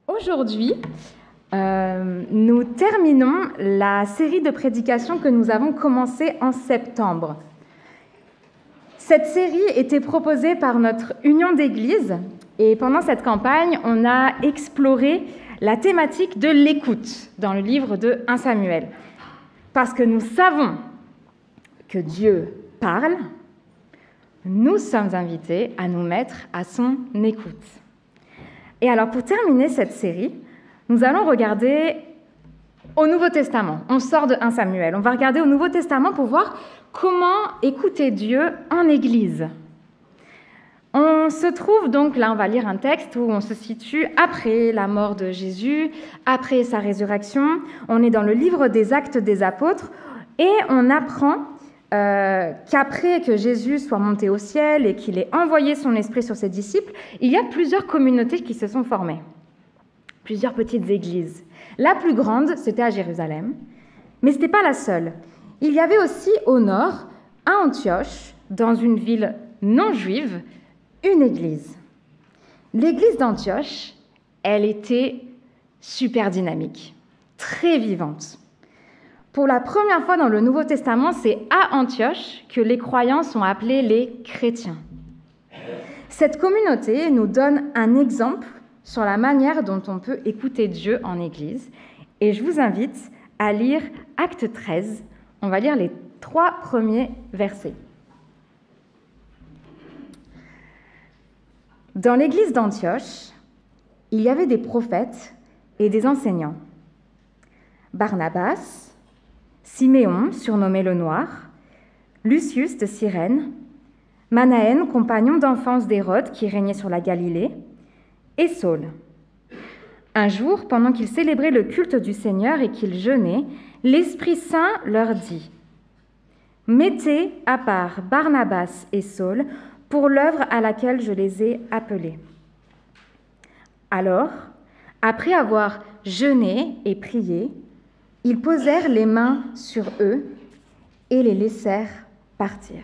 Aujourd'hui, nous terminons la série de prédications que nous avons commencée en septembre. Cette série était proposée par notre union d'église et pendant cette campagne, on a exploré la thématique de l'écoute dans le livre de 1 Samuel. Parce que nous savons que Dieu parle, nous sommes invités à nous mettre à son écoute. Et alors, pour terminer cette série, nous allons regarder au Nouveau Testament. On sort de 1 Samuel. On va regarder au Nouveau Testament pour voir comment écouter Dieu en Église. On se trouve donc, là on va lire un texte où on se situe après la mort de Jésus, après sa résurrection. On est dans le livre des Actes des Apôtres et on apprend qu'après que Jésus soit monté au ciel et qu'il ait envoyé son esprit sur ses disciples, il y a plusieurs communautés qui se sont formées, plusieurs petites églises. La plus grande, c'était à Jérusalem, mais ce n'était pas la seule. Il y avait aussi au nord, à Antioche, dans une ville non juive, une église. L'église d'Antioche, elle était super dynamique, très vivante. Pour la première fois dans le Nouveau Testament, c'est à Antioche que les croyants sont appelés les chrétiens. Cette communauté nous donne un exemple sur la manière dont on peut écouter Dieu en Église. Et je vous invite à lire Acte 13. On va lire les 3 premiers versets. Dans l'église d'Antioche, il y avait des prophètes et des enseignants. Barnabas, Siméon, surnommé le Noir, Lucius de Cyrène, Manaën, compagnon d'enfance d'Hérode qui régnait sur la Galilée, et Saul. Un jour, pendant qu'ils célébraient le culte du Seigneur et qu'ils jeûnaient, l'Esprit Saint leur dit « Mettez à part Barnabas et Saul pour l'œuvre à laquelle je les ai appelés. » Alors, après avoir jeûné et prié, ils posèrent les mains sur eux et les laissèrent partir.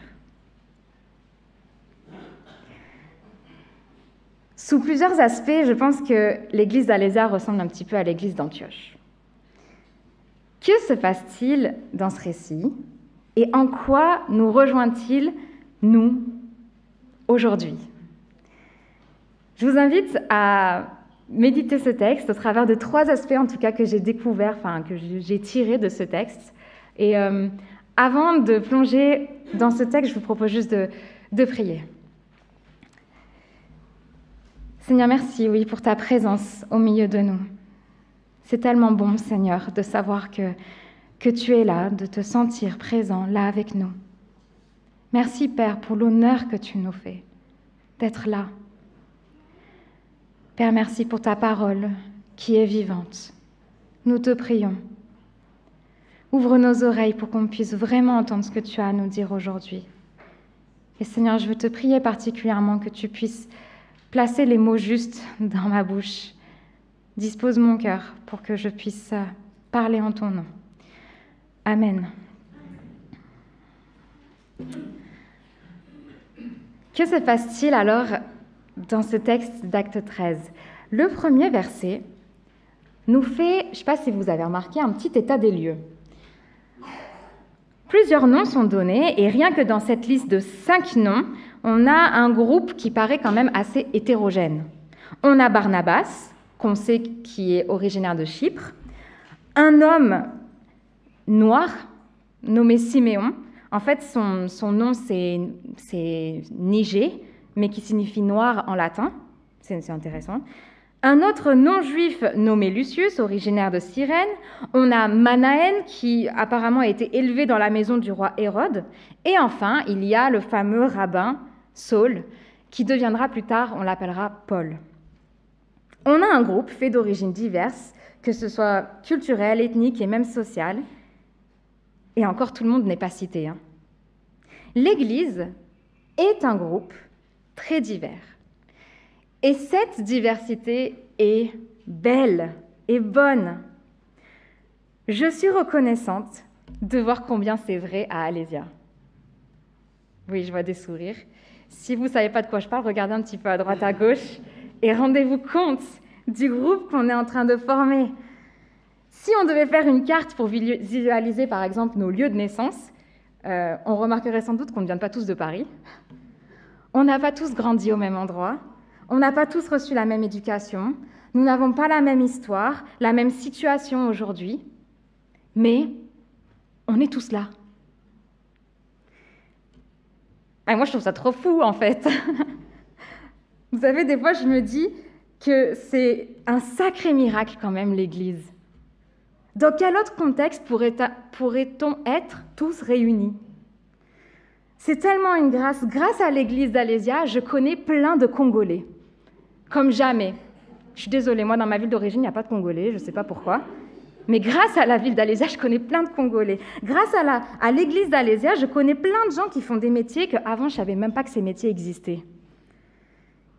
Sous plusieurs aspects, je pense que l'église d'Alésia ressemble un petit peu à l'église d'Antioche. Que se passe-t-il dans ce récit et en quoi nous rejoint-il, nous, aujourd'hui? Je vous invite à méditer ce texte au travers de 3 aspects, en tout cas, que j'ai découverts, que j'ai tirés de ce texte. Et avant de plonger dans ce texte, je vous propose juste de prier. Seigneur, merci, oui, pour ta présence au milieu de nous. C'est tellement bon, Seigneur, de savoir que tu es là, de te sentir présent là avec nous. Merci, Père, pour l'honneur que tu nous fais d'être là. Père, merci pour ta parole qui est vivante. Nous te prions. Ouvre nos oreilles pour qu'on puisse vraiment entendre ce que tu as à nous dire aujourd'hui. Et Seigneur, je veux te prier particulièrement que tu puisses placer les mots justes dans ma bouche. Dispose mon cœur pour que je puisse parler en ton nom. Amen. Que se passe-t-il alors dans ce texte d'Acte 13? Le premier verset nous fait, je ne sais pas si vous avez remarqué, un petit état des lieux. Plusieurs noms sont donnés et rien que dans cette liste de 5 noms, on a un groupe qui paraît quand même assez hétérogène. On a Barnabas, qu'on sait qui est originaire de Chypre, un homme noir nommé Siméon. En fait, son nom c'est Nigé, mais qui signifie noir en latin. C'est intéressant. Un autre non-juif nommé Lucius, originaire de Cyrène. On a Manaën, qui apparemment a été élevé dans la maison du roi Hérode. Et enfin, il y a le fameux rabbin Saul, qui deviendra plus tard, on l'appellera Paul. On a un groupe fait d'origines diverses, que ce soit culturelle, ethnique et même sociale. Et encore, tout le monde n'est pas cité. L'Église est un groupe très divers. Et cette diversité est belle et bonne. Je suis reconnaissante de voir combien c'est vrai à Alésia. Oui, je vois des sourires. Si vous ne savez pas de quoi je parle, regardez un petit peu à droite, à gauche, et rendez-vous compte du groupe qu'on est en train de former. Si on devait faire une carte pour visualiser, par exemple, nos lieux de naissance, on remarquerait sans doute qu'on ne vient pas tous de Paris. On n'a pas tous grandi au même endroit. On n'a pas tous reçu la même éducation. Nous n'avons pas la même histoire, la même situation aujourd'hui. Mais on est tous là. Et moi, je trouve ça trop fou, en fait. Vous savez, des fois, je me dis que c'est un sacré miracle, quand même, l'Église. Dans quel autre contexte pourrait-on être tous réunis? C'est tellement une grâce. Grâce à l'Église d'Alésia, je connais plein de Congolais. Comme jamais. Je suis désolée, moi, dans ma ville d'origine, il n'y a pas de Congolais, je ne sais pas pourquoi. Mais grâce à la ville d'Alésia, je connais plein de Congolais. Grâce à l'église d'Alésia, je connais plein de gens qui font des métiers qu'avant, je ne savais même pas que ces métiers existaient.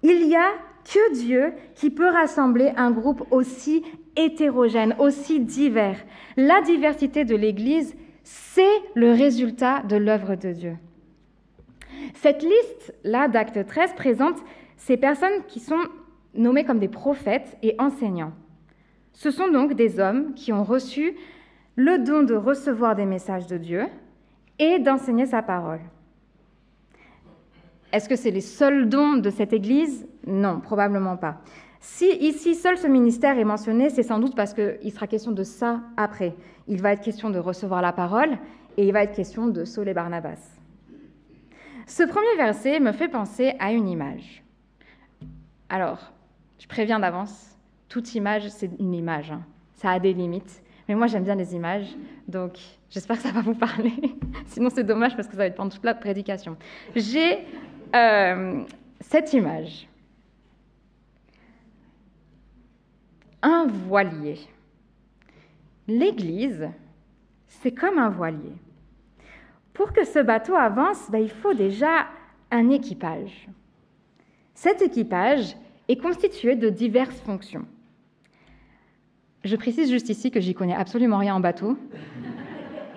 Il n'y a que Dieu qui peut rassembler un groupe aussi hétérogène, aussi divers. La diversité de l'Église, c'est le résultat de l'œuvre de Dieu. Cette liste-là d'Acte 13 présente ces personnes qui sont nommées comme des prophètes et enseignants. Ce sont donc des hommes qui ont reçu le don de recevoir des messages de Dieu et d'enseigner sa parole. Est-ce que c'est les seuls dons de cette Église? Non, probablement pas. Si ici seul ce ministère est mentionné, c'est sans doute parce qu'il sera question de ça après. Il va être question de recevoir la parole et il va être question de Saul et Barnabas. Ce premier verset me fait penser à une image. Alors, je préviens d'avance, toute image, c'est une image. Ça a des limites. Mais moi, j'aime bien les images, donc j'espère que ça va vous parler. Sinon, c'est dommage parce que ça va être pendant toute la prédication. J'ai cette image. Un voilier. L'Église, c'est comme un voilier. Pour que ce bateau avance, il faut déjà un équipage. Cet équipage est constitué de diverses fonctions. Je précise juste ici que j'y connais absolument rien en bateau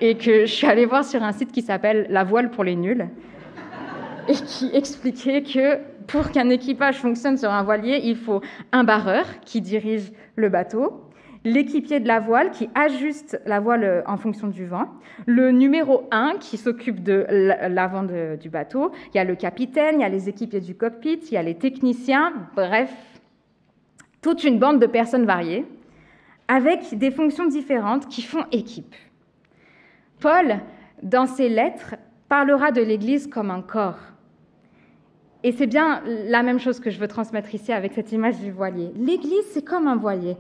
et que je suis allée voir sur un site qui s'appelle « La voile pour les nuls » et qui expliquait que pour qu'un équipage fonctionne sur un voilier, il faut un barreur qui dirige le bateau, l'équipier de la voile qui ajuste la voile en fonction du vent, le numéro 1 qui s'occupe de l'avant du bateau, il y a le capitaine, il y a les équipiers du cockpit, il y a les techniciens, bref, toute une bande de personnes variées, avec des fonctions différentes qui font équipe. Paul, dans ses lettres, parlera de l'Église comme un corps. Et c'est bien la même chose que je veux transmettre ici avec cette image du voilier. L'Église, c'est comme un voilier.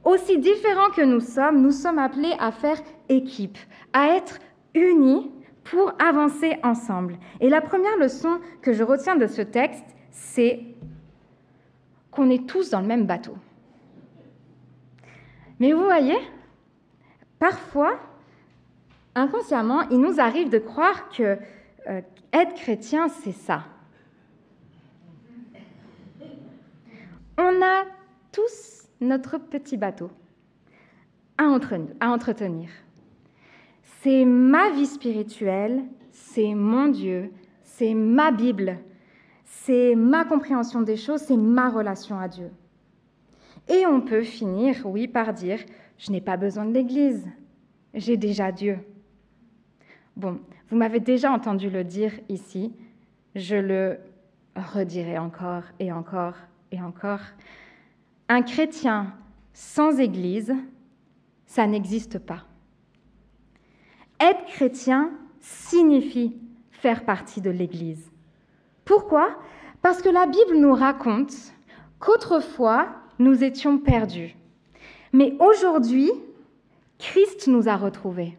Aussi différents que nous sommes appelés à faire équipe, à être unis pour avancer ensemble. Et la première leçon que je retiens de ce texte, c'est qu'on est tous dans le même bateau. Mais vous voyez, parfois, inconsciemment, il nous arrive de croire que être chrétien, c'est ça. On a tous notre petit bateau à entretenir. C'est ma vie spirituelle, c'est mon Dieu, c'est ma Bible, c'est ma compréhension des choses, c'est ma relation à Dieu. Et on peut finir, oui, par dire « je n'ai pas besoin de l'Église, j'ai déjà Dieu ». Bon, vous m'avez déjà entendu le dire ici, je le redirai encore et encore et encore. Un chrétien sans Église, ça n'existe pas. Être chrétien signifie faire partie de l'Église. Pourquoi? Parce que la Bible nous raconte qu'autrefois, nous étions perdus. Mais aujourd'hui, Christ nous a retrouvés.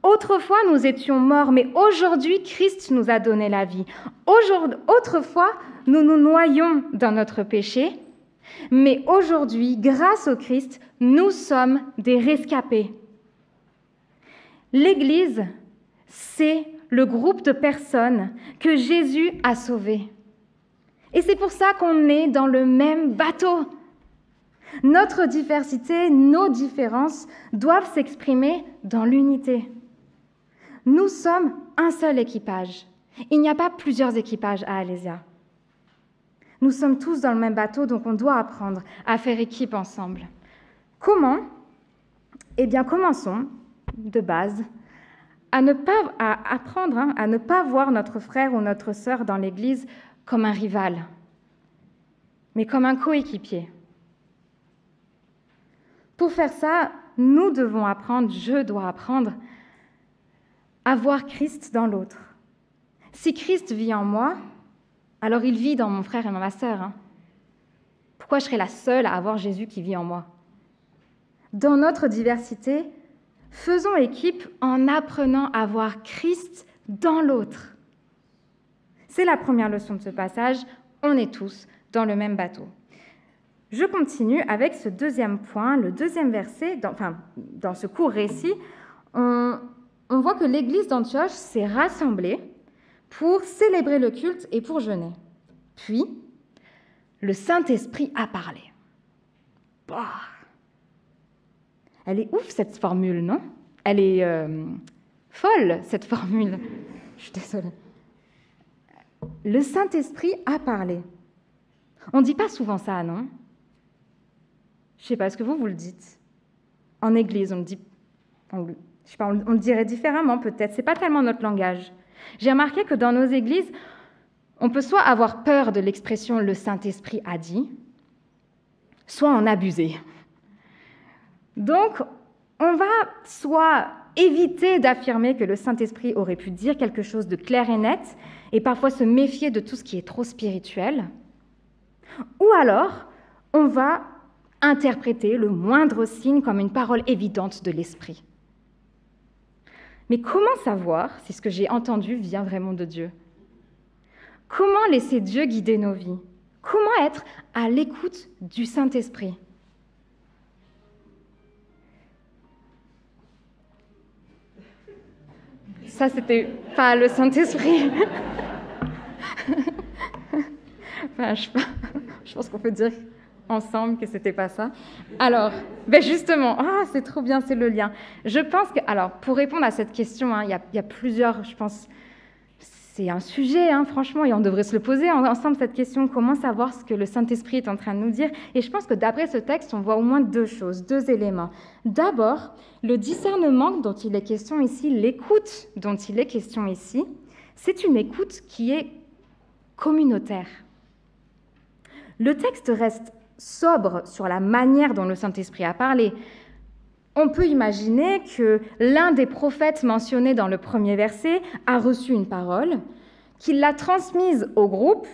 Autrefois, nous étions morts, mais aujourd'hui, Christ nous a donné la vie. Autrefois, nous nous noyions dans notre péché, mais aujourd'hui, grâce au Christ, nous sommes des rescapés. L'Église, c'est le groupe de personnes que Jésus a sauvées. Et c'est pour ça qu'on est dans le même bateau. Notre diversité, nos différences doivent s'exprimer dans l'unité. Nous sommes un seul équipage. Il n'y a pas plusieurs équipages à Alésia. Nous sommes tous dans le même bateau, donc on doit apprendre à faire équipe ensemble. Comment ? Eh bien, commençons, de base, à apprendre à ne pas voir notre frère ou notre sœur dans l'Église comme un rival, mais comme un coéquipier. Pour faire ça, nous devons apprendre, je dois apprendre, à voir Christ dans l'autre. Si Christ vit en moi, alors il vit dans mon frère et dans ma sœur. Pourquoi je serais la seule à avoir Jésus qui vit en moi ? Dans notre diversité, faisons équipe en apprenant à voir Christ dans l'autre. C'est la première leçon de ce passage, on est tous dans le même bateau. Je continue avec ce deuxième point, le deuxième verset, dans ce court récit, on voit que l'église d'Antioche s'est rassemblée pour célébrer le culte et pour jeûner. Puis, le Saint-Esprit a parlé. Bah, elle est ouf, cette formule, non ? Elle est folle, cette formule. Je suis désolée. Le Saint-Esprit a parlé. On ne dit pas souvent ça, non ? Je ne sais pas, est-ce que vous le dites ? En église, on le dit... je sais pas, on le dirait différemment peut-être. Ce n'est pas tellement notre langage. J'ai remarqué que dans nos églises, on peut soit avoir peur de l'expression « le Saint-Esprit a dit », soit en abuser. Donc, on va soit éviter d'affirmer que le Saint-Esprit aurait pu dire quelque chose de clair et net, et parfois se méfier de tout ce qui est trop spirituel, ou alors on va interpréter le moindre signe comme une parole évidente de l'Esprit. Mais comment savoir si ce que j'ai entendu vient vraiment de Dieu ? Comment laisser Dieu guider nos vies ? Comment être à l'écoute du Saint-Esprit ? Ça, c'était pas le Saint-Esprit. Enfin, je pense qu'on peut dire ensemble que c'était pas ça. Alors, justement, c'est trop bien, c'est le lien. Je pense que, alors, pour répondre à cette question, il y a plusieurs, je pense, c'est un sujet, franchement, et on devrait se le poser ensemble, cette question, comment savoir ce que le Saint-Esprit est en train de nous dire ? Et je pense que d'après ce texte, on voit au moins deux choses, deux éléments. D'abord, le discernement dont il est question ici, l'écoute dont il est question ici, c'est une écoute qui est communautaire. Le texte reste sobre sur la manière dont le Saint-Esprit a parlé. On peut imaginer que l'un des prophètes mentionnés dans le premier verset a reçu une parole, qu'il l'a transmise au groupe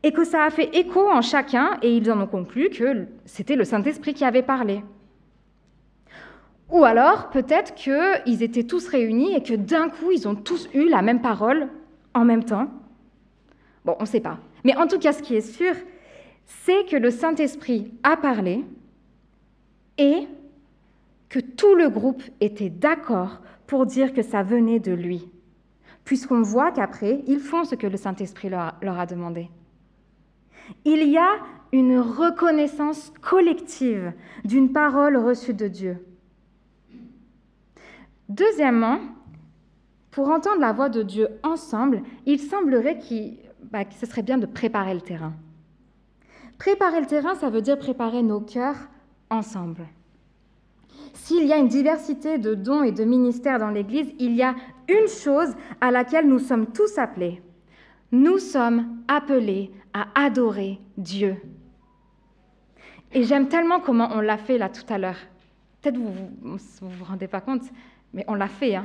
et que ça a fait écho en chacun et ils en ont conclu que c'était le Saint-Esprit qui avait parlé. Ou alors, peut-être qu'ils étaient tous réunis et que d'un coup, ils ont tous eu la même parole en même temps. Bon, on ne sait pas. Mais en tout cas, ce qui est sûr, c'est que le Saint-Esprit a parlé et que tout le groupe était d'accord pour dire que ça venait de lui, puisqu'on voit qu'après, ils font ce que le Saint-Esprit leur a demandé. Il y a une reconnaissance collective d'une parole reçue de Dieu. Deuxièmement, pour entendre la voix de Dieu ensemble, il semblerait que ce serait bien de préparer le terrain. Préparer le terrain, ça veut dire préparer nos cœurs ensemble. S'il y a une diversité de dons et de ministères dans l'Église, il y a une chose à laquelle nous sommes tous appelés. Nous sommes appelés à adorer Dieu. Et j'aime tellement comment on l'a fait là tout à l'heure. Peut-être vous vous rendez pas compte, mais on l'a fait,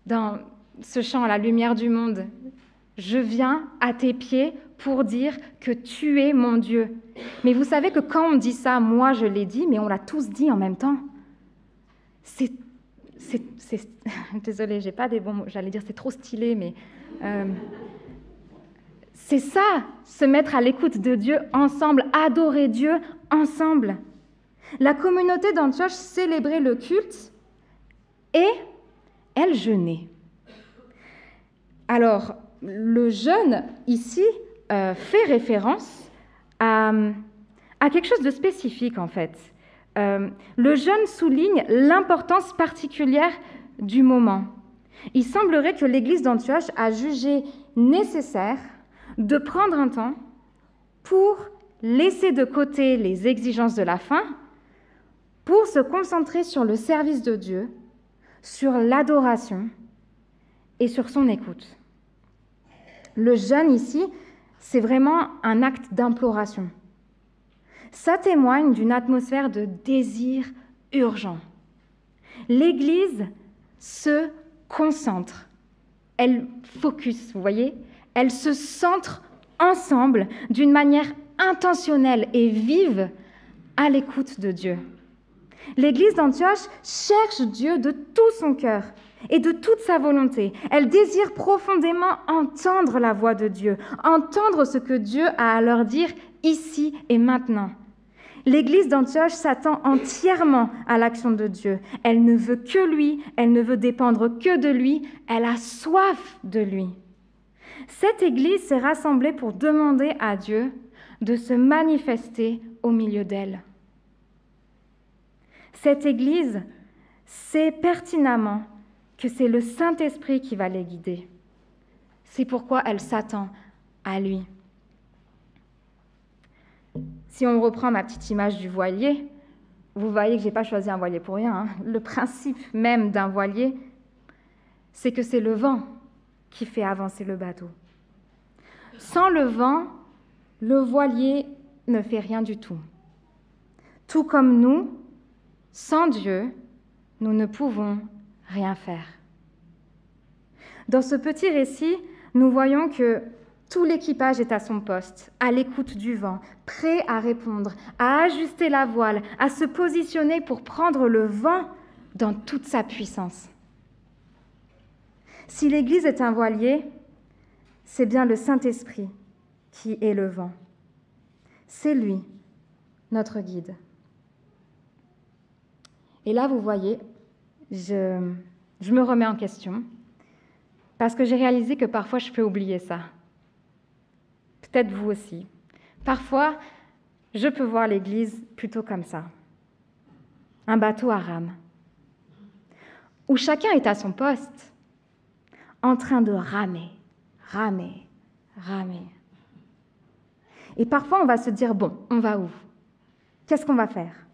dans ce chant à la lumière du monde. Je viens à tes pieds pour dire que tu es mon Dieu. Mais vous savez que quand on dit ça, moi je l'ai dit, mais on l'a tous dit en même temps. Désolée, j'ai pas des bons mots. J'allais dire c'est trop stylé, mais c'est ça, se mettre à l'écoute de Dieu ensemble, adorer Dieu ensemble. La communauté d'Antioche célébrait le culte et elle jeûnait. Alors, le jeûne, ici, fait référence à quelque chose de spécifique, en fait. Le jeûne souligne l'importance particulière du moment. Il semblerait que l'Église d'Antioche a jugé nécessaire de prendre un temps pour laisser de côté les exigences de la faim, pour se concentrer sur le service de Dieu, sur l'adoration et sur son écoute. Le jeûne ici, c'est vraiment un acte d'imploration. Ça témoigne d'une atmosphère de désir urgent. L'Église se concentre, elle focus, vous voyez, elle se centre ensemble d'une manière intentionnelle et vive à l'écoute de Dieu. L'Église d'Antioche cherche Dieu de tout son cœur et de toute sa volonté. Elle désire profondément entendre la voix de Dieu, entendre ce que Dieu a à leur dire ici et maintenant. L'Église d'Antioche s'attend entièrement à l'action de Dieu. Elle ne veut que lui, elle ne veut dépendre que de lui, elle a soif de lui. Cette Église s'est rassemblée pour demander à Dieu de se manifester au milieu d'elle. Cette Église sait pertinemment que c'est le Saint-Esprit qui va les guider. C'est pourquoi elle s'attend à lui. Si on reprend ma petite image du voilier, vous voyez que je n'ai pas choisi un voilier pour rien. Hein. Le principe même d'un voilier, c'est que c'est le vent qui fait avancer le bateau. Sans le vent, le voilier ne fait rien du tout. Tout comme nous, sans Dieu, nous ne pouvons rien faire. Dans ce petit récit, nous voyons que tout l'équipage est à son poste, à l'écoute du vent, prêt à répondre, à ajuster la voile, à se positionner pour prendre le vent dans toute sa puissance. Si l'Église est un voilier, c'est bien le Saint-Esprit qui est le vent. C'est lui, notre guide. Et là, vous voyez, je me remets en question, parce que j'ai réalisé que parfois je peux oublier ça. Peut-être vous aussi. Parfois, je peux voir l'Église plutôt comme ça. Un bateau à rame, où chacun est à son poste, en train de ramer, ramer, ramer. Et parfois, on va se dire, bon, on va où? Qu'est-ce qu'on va faire?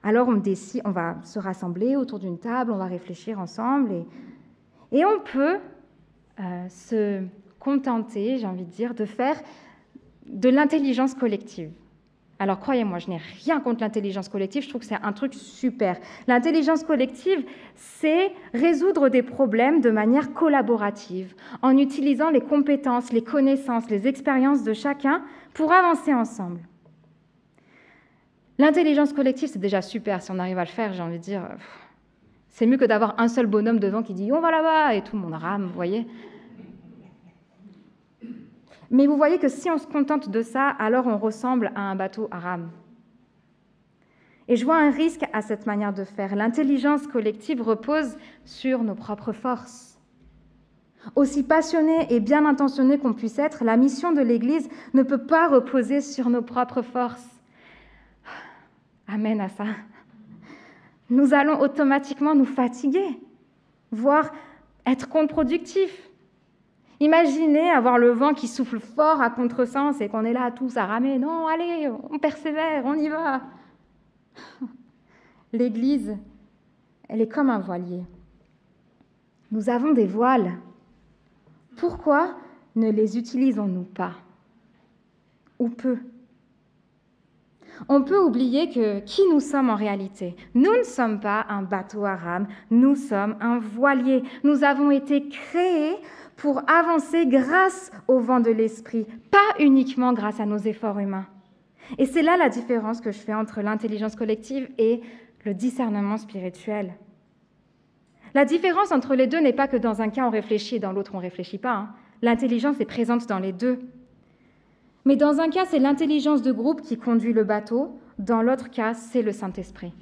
Alors, on décide, on va se rassembler autour d'une table, on va réfléchir ensemble, et on peut se contenter, j'ai envie de dire, de faire de l'intelligence collective. Alors, croyez-moi, je n'ai rien contre l'intelligence collective, je trouve que c'est un truc super. L'intelligence collective, c'est résoudre des problèmes de manière collaborative, en utilisant les compétences, les connaissances, les expériences de chacun pour avancer ensemble. L'intelligence collective, c'est déjà super, si on arrive à le faire, j'ai envie de dire, c'est mieux que d'avoir un seul bonhomme devant qui dit « on va là-bas » et tout le monde rame, vous voyez. Mais vous voyez que si on se contente de ça, alors on ressemble à un bateau à rame. Et je vois un risque à cette manière de faire. L'intelligence collective repose sur nos propres forces. Aussi passionnés et bien intentionnés qu'on puisse être, la mission de l'Église ne peut pas reposer sur nos propres forces. Amen à ça. Nous allons automatiquement nous fatiguer, voire être contre-productifs. Imaginez avoir le vent qui souffle fort à contresens et qu'on est là tous à ramer. Non, allez, on persévère, on y va. L'Église, elle est comme un voilier. Nous avons des voiles. Pourquoi ne les utilisons-nous pas? Ou peu? On peut oublier qui nous sommes en réalité. Nous ne sommes pas un bateau à rame, nous sommes un voilier. Nous avons été créés pour avancer grâce au vent de l'esprit, pas uniquement grâce à nos efforts humains. Et c'est là la différence que je fais entre l'intelligence collective et le discernement spirituel. La différence entre les deux n'est pas que dans un cas on réfléchit et dans l'autre on ne réfléchit pas. Hein. L'intelligence est présente dans les deux. Mais dans un cas, c'est l'intelligence de groupe qui conduit le bateau, dans l'autre cas, c'est le Saint-Esprit.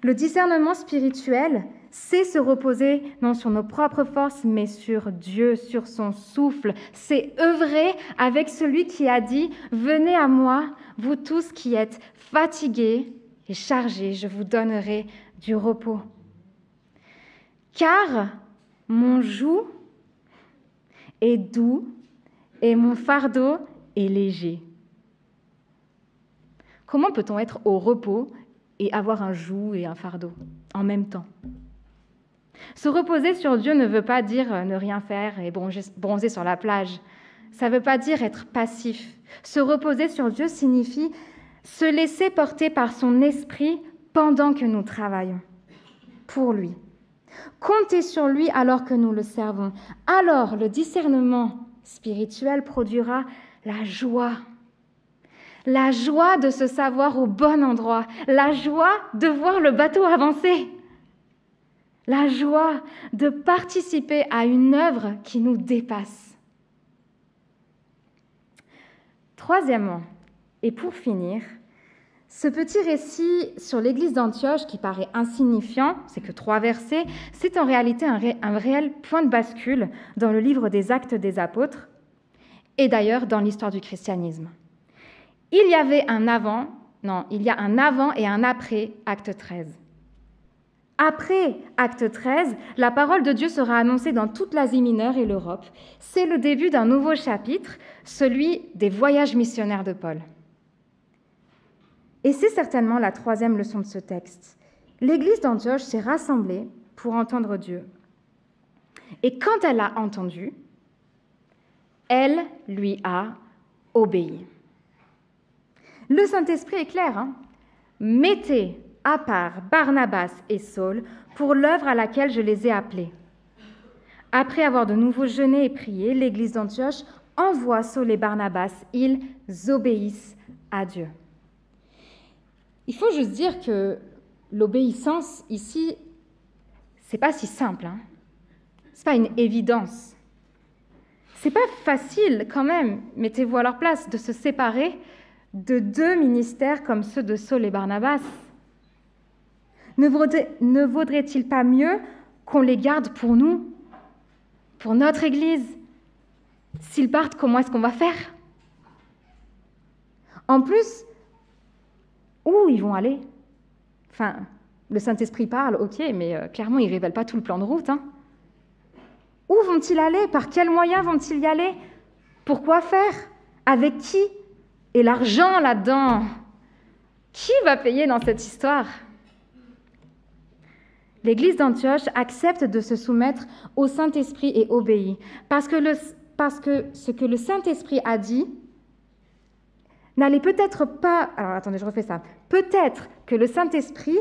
Le discernement spirituel, c'est se reposer non sur nos propres forces, mais sur Dieu, sur son souffle. C'est œuvrer avec celui qui a dit « Venez à moi, vous tous qui êtes fatigués et chargés, je vous donnerai du repos. » Car mon joug est doux et mon fardeau est léger. Comment peut-on être au repos et avoir un joug et un fardeau en même temps? Se reposer sur Dieu ne veut pas dire ne rien faire et bronzer sur la plage. Ça ne veut pas dire être passif. Se reposer sur Dieu signifie se laisser porter par son esprit pendant que nous travaillons pour lui. Compter sur lui alors que nous le servons. Alors le discernement spirituel produira la joie. La joie de se savoir au bon endroit. La joie de voir le bateau avancer. La joie de participer à une œuvre qui nous dépasse. Troisièmement, et pour finir, ce petit récit sur l'église d'Antioche qui paraît insignifiant, c'est que 3 versets, c'est en réalité un réel point de bascule dans le livre des Actes des Apôtres et d'ailleurs dans l'histoire du christianisme. Il y a un avant et un après Acte 13. Après Acte 13, la parole de Dieu sera annoncée dans toute l'Asie mineure et l'Europe. C'est le début d'un nouveau chapitre, celui des voyages missionnaires de Paul. Et c'est certainement la 3e leçon de ce texte. L'église d'Antioche s'est rassemblée pour entendre Dieu. Et quand elle a entendu, elle lui a obéi. Le Saint-Esprit est clair, hein ? Mettez à part Barnabas et Saul pour l'œuvre à laquelle je les ai appelés. Après avoir de nouveau jeûné et prié, l'église d'Antioche envoie Saul et Barnabas. Ils obéissent à Dieu. Il faut juste dire que l'obéissance ici, c'est pas si simple. C'est pas une évidence. C'est pas facile quand même, mettez-vous à leur place, de se séparer de 2 ministères comme ceux de Saul et Barnabas. Ne vaudrait-il pas mieux qu'on les garde pour nous, pour notre Église? S'ils partent, comment est-ce qu'on va faire? En plus, où ils vont aller? Enfin, le Saint-Esprit parle, ok, mais clairement, il ne révèle pas tout le plan de route. Où vont-ils aller? Par quels moyens vont-ils y aller? Pourquoi faire? Avec qui? Et l'argent là-dedans? Qui va payer dans cette histoire? L'Église d'Antioche accepte de se soumettre au Saint-Esprit et obéit, parce que ce que le Saint-Esprit a dit n'allait peut-être pas... Alors attendez, je refais ça. Peut-être que le Saint-Esprit,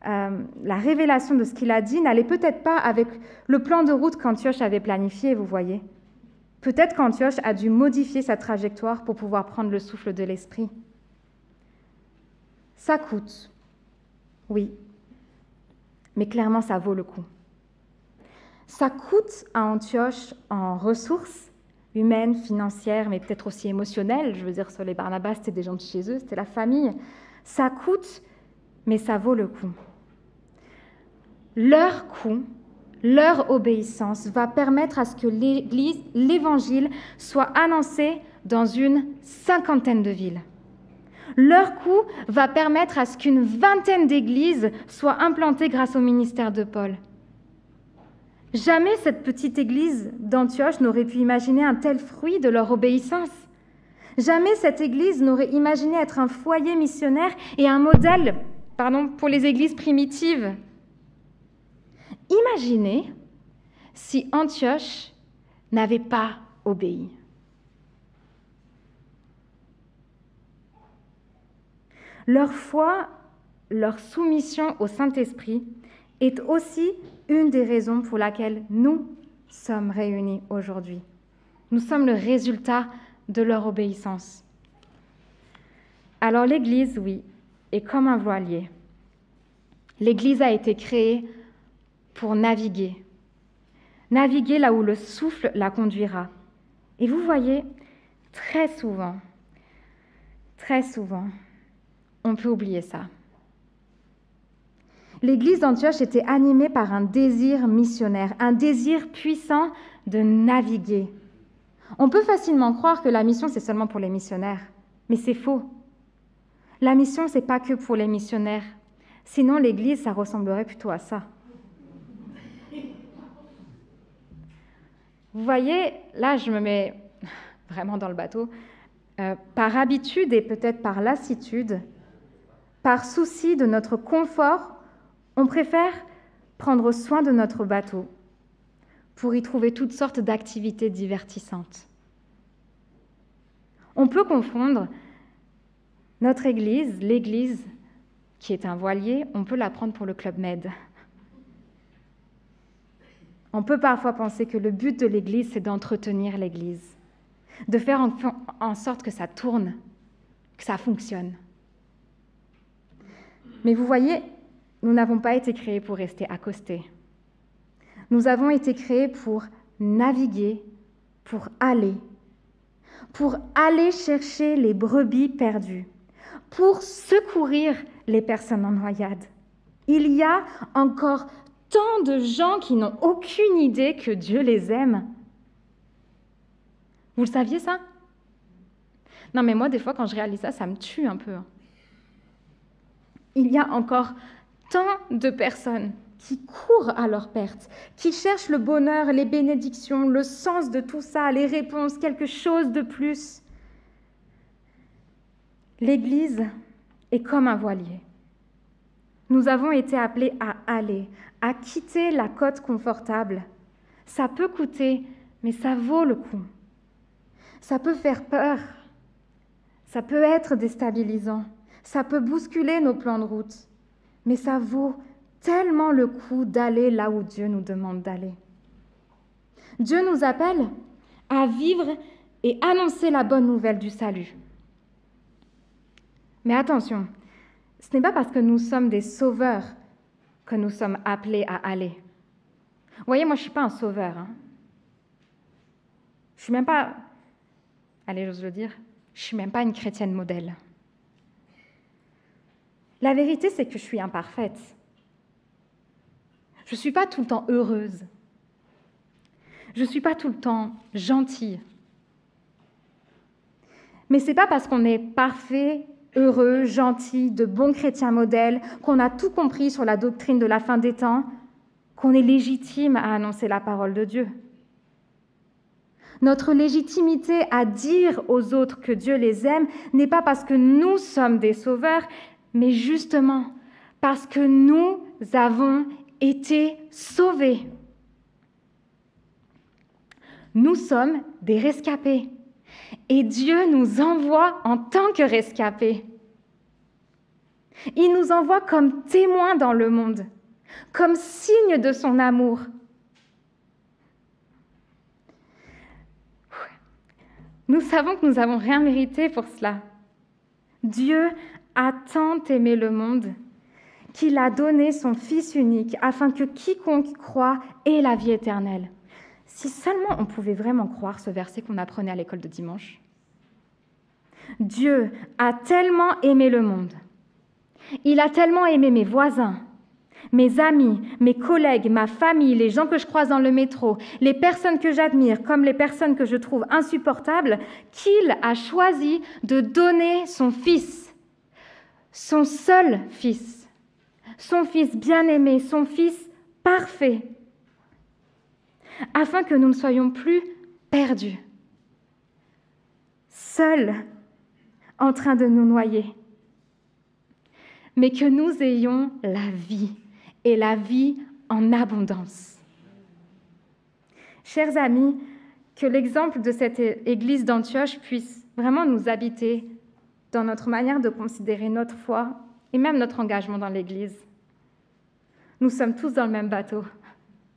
la révélation de ce qu'il a dit, n'allait peut-être pas avec le plan de route qu'Antioche avait planifié, vous voyez. Peut-être qu'Antioche a dû modifier sa trajectoire pour pouvoir prendre le souffle de l'Esprit. Ça coûte, oui. Mais clairement, ça vaut le coup. Ça coûte à Antioche en ressources humaines, financières, mais peut-être aussi émotionnelles. Je veux dire, sur les Barnabas, c'était des gens de chez eux, c'était la famille. Ça coûte, mais ça vaut le coup. Leur coût, leur obéissance va permettre à ce que l'Évangile soit annoncé dans une 50aine de villes. Leur coût va permettre à ce qu'une 20aine d'églises soient implantées grâce au ministère de Paul. Jamais cette petite église d'Antioche n'aurait pu imaginer un tel fruit de leur obéissance. Jamais cette église n'aurait imaginé être un foyer missionnaire et un modèle, pour les églises primitives. Imaginez si Antioche n'avait pas obéi. Leur foi, leur soumission au Saint-Esprit est aussi une des raisons pour laquelle nous sommes réunis aujourd'hui. Nous sommes le résultat de leur obéissance. Alors l'Église, oui, est comme un voilier. L'Église a été créée pour naviguer là où le souffle la conduira. Et vous voyez, très souvent, on peut oublier ça. L'Église d'Antioche était animée par un désir missionnaire, un désir puissant de naviguer. On peut facilement croire que la mission, c'est seulement pour les missionnaires, mais c'est faux. La mission, c'est pas que pour les missionnaires. Sinon, l'Église, ça ressemblerait plutôt à ça. Vous voyez, là, je me mets vraiment dans le bateau. Par habitude et peut-être par lassitude, par souci de notre confort, on préfère prendre soin de notre bateau pour y trouver toutes sortes d'activités divertissantes. On peut confondre notre Église, l'Église qui est un voilier, on peut la prendre pour le Club Med. On peut parfois penser que le but de l'Église, c'est d'entretenir l'Église, de faire en sorte que ça tourne, que ça fonctionne. Mais vous voyez, nous n'avons pas été créés pour rester accostés. Nous avons été créés pour naviguer, pour aller chercher les brebis perdues, pour secourir les personnes en noyade. Il y a encore tant de gens qui n'ont aucune idée que Dieu les aime. Vous le saviez ça? Non, mais moi, des fois, quand je réalise ça, ça me tue un peu. Il y a encore tant de personnes qui courent à leur perte, qui cherchent le bonheur, les bénédictions, le sens de tout ça, les réponses, quelque chose de plus. L'Église est comme un voilier. Nous avons été appelés à aller, à quitter la côte confortable. Ça peut coûter, mais ça vaut le coup. Ça peut faire peur. Ça peut être déstabilisant. Ça peut bousculer nos plans de route. Mais ça vaut tellement le coup d'aller là où Dieu nous demande d'aller. Dieu nous appelle à vivre et annoncer la bonne nouvelle du salut. Mais attention, ce n'est pas parce que nous sommes des sauveurs que nous sommes appelés à aller. Vous voyez, moi, je ne suis pas un sauveur. Je ne suis même pas, allez, j'ose le dire, je ne suis même pas une chrétienne modèle. La vérité, c'est que je suis imparfaite. Je ne suis pas tout le temps heureuse. Je ne suis pas tout le temps gentille. Mais ce n'est pas parce qu'on est parfait, heureux, gentil, de bons chrétiens modèles, qu'on a tout compris sur la doctrine de la fin des temps, qu'on est légitime à annoncer la parole de Dieu. Notre légitimité à dire aux autres que Dieu les aime n'est pas parce que nous sommes des sauveurs, mais justement parce que nous avons été sauvés. Nous sommes des rescapés et Dieu nous envoie en tant que rescapés. Il nous envoie comme témoins dans le monde, comme signe de son amour. Nous savons que nous n'avons rien mérité pour cela. Dieu a tant aimé le monde qu'il a donné son Fils unique afin que quiconque croit ait la vie éternelle. Si seulement on pouvait vraiment croire ce verset qu'on apprenait à l'école de dimanche. Dieu a tellement aimé le monde. Il a tellement aimé mes voisins, mes amis, mes collègues, ma famille, les gens que je croise dans le métro, les personnes que j'admire comme les personnes que je trouve insupportables, qu'il a choisi de donner son Fils, son seul Fils, son Fils bien-aimé, son Fils parfait, afin que nous ne soyons plus perdus, seuls, en train de nous noyer, mais que nous ayons la vie, et la vie en abondance. Chers amis, que l'exemple de cette église d'Antioche puisse vraiment nous habiter dans notre manière de considérer notre foi et même notre engagement dans l'église. Nous sommes tous dans le même bateau,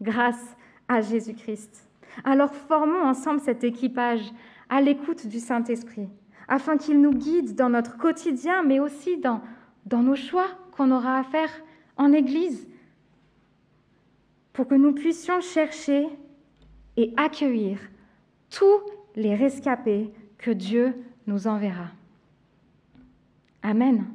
grâce à Jésus-Christ. Alors formons ensemble cet équipage à l'écoute du Saint-Esprit, afin qu'il nous guide dans notre quotidien, mais aussi dans nos choix qu'on aura à faire en Église, pour que nous puissions chercher et accueillir tous les rescapés que Dieu nous enverra. Amen.